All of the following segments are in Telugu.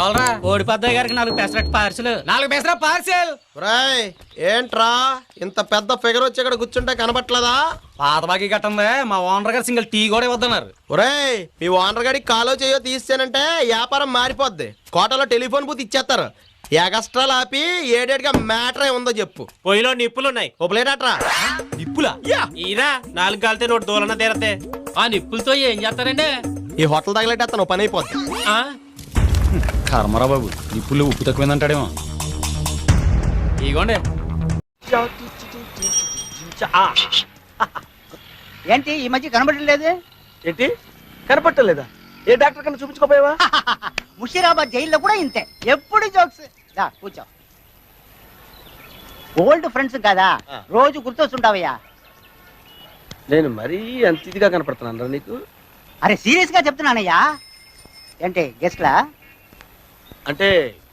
కావాలరా ఓడి పెద్దయ్య గారికి 4 పెసరట్టు పార్సల్ 4 పెసర పార్సల్. రాయ్ ఏంట్రా ఇంత పెద్ద ఫిగర్ వచ్చి ఇక్కడ కూర్చుంటే కనబట్లేదా? పాత బాకీ కట్టిందే మా ఓనర్ గారు సింగిల్ టీ కూడా ఇవ్వద్దన్నారు. ఒరేయ్ మీ ఓనర్ గడికి కాలో చేయో తీసానంటే వ్యాపారం మారిపోద్ది. కోటలో టెలిఫోన్ బూత్ ఇచ్చేస్తారు. ఎగస్ట్రాలు ఆపి ఏడేటిగా మ్యాటర్ ఉందో చెప్పు. పొయ్యిలో నిప్పులున్నాయి. ఓ ప్లేట్ అట్రా. నిప్పులా? ఈరా 4 కాలితే 2 దూలన తీరతే. ఆ నిప్పులతో ఏం చేస్తారండి? ఈ హోటల్ తగలేటేస్తాను పని అయిపోద్ది. కర్మరా బాబు, నిప్పులు ఉప్పు తక్కువైందంటాడేమో. ఇగోండి. ఏంటి ఈ మధ్య కనబడలేదు? ఏంటి కనపట్టలేదా? ఏ డాక్టర్ కన్నా చూపించుకోపోయావా? ముషీరాబాద్ జైల్లో కూడా ఇంతే, ఎప్పుడు జోక్స్. దా కూర్చో. ఓల్డ్ ఫ్రెండ్స్ కదా, రోజు గుర్తొస్తుంటావయ్యా. నేను మరీ అంత ఇదిగా కనపడుతున్నాను నీకు? అరే సీరియస్ గా చెప్తున్నానయ్యా. ఏంటి గెస్ట్లా? అంటే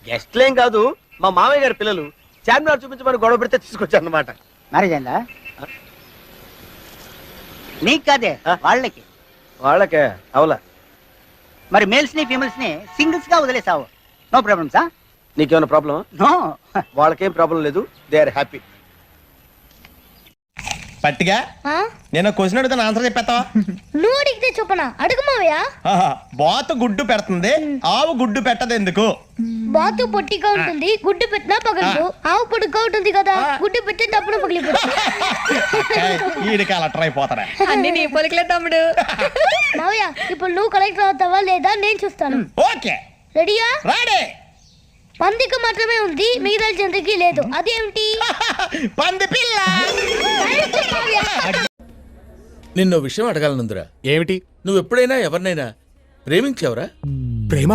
గెస్ట్లేం కాదు, మా మామయ్య గారి పిల్లలు చార్మినార్ చూపించమని గొడవ పెడితే తీసుకొచ్చాను అన్నమాట. మ్యారేజ్ అయిందా? నీకు కాదే, వాళ్ళకి. వాళ్ళకే అవలా. మరి మేల్స్ ని ఫీమేల్స్ ని సింగిల్స్ గా వదిలేసావు. నో ప్రాబ్లమ్సా? నీకేమైనా ప్రాబ్లమా? నో. వాళ్ళకేం ప్రాబ్లం లేదు, దే ఆర్ హ్యాపీ. పట్టిగా నేను క్వశ్చన్ అడుగుతాను, ఆన్సర్ చెప్పేస్తావా? నువ్వు అడిగితే చెప్పనా? అడుగుమావయ్యా. బాతు గుడ్డు పెడుతుంది, ఆవు గుడ్డు పెట్టదు ఎందుకు? బాతు పొట్టిగా ఉంటుంది, గుడ్డు పెట్టినా పగలదు. ఆవు పొడుగ్గా ఉంటుంది కదా, గుడ్డు పెట్టేటప్పుడు పగిలిపోతుంది. ఈడికి అలా ట్రై పోతారా? అన్ని నీ పొలికలే తమ్ముడు. మావయ్య ఇప్పుడు నువ్వు కలెక్టర్ అవుతావా లేదా నేను చూస్తాను. ఓకే రెడీయా? రెడీ. పందికి మాత్రమే ఉంది, మిగతా జంతువుకి లేదు. అదేమిటి? పంది పిల్ల. నిన్నో విషయం అడగాలనుందిరా. ఏమిటి? నువ్వు ఎప్పుడైనా ఎవరినైనా ప్రేమించావురా? ప్రేమ?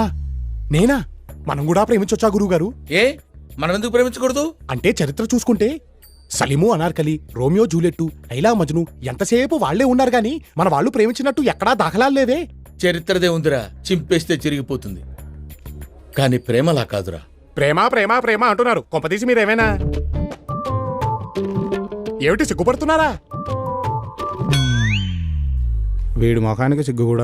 నేనా? మనం కూడా ప్రేమించొచ్చా గురువుగారు? ఏ మనం ఎందుకు ప్రేమించకూడదు? అంటే చరిత్ర చూసుకుంటే సలీము అనార్కలి, రోమియో జూలియట్టు, లైలా మజ్ను ఎంతసేపు వాళ్లే ఉన్నారు గాని మన వాళ్ళు ప్రేమించినట్టు ఎక్కడా దాఖలాలు లేవే. చరిత్రదే ఉందిరా, చింపేస్తే చిరిగిపోతుంది. కానీ ప్రేమలా కాదురా. ప్రేమ ప్రేమ ప్రేమ అంటున్నారు, కొంపదీసి మీరేమైనా ఏమిటి సిగ్గుపడుతున్నారా? వీడి ముఖానికి సిగ్గు కూడా.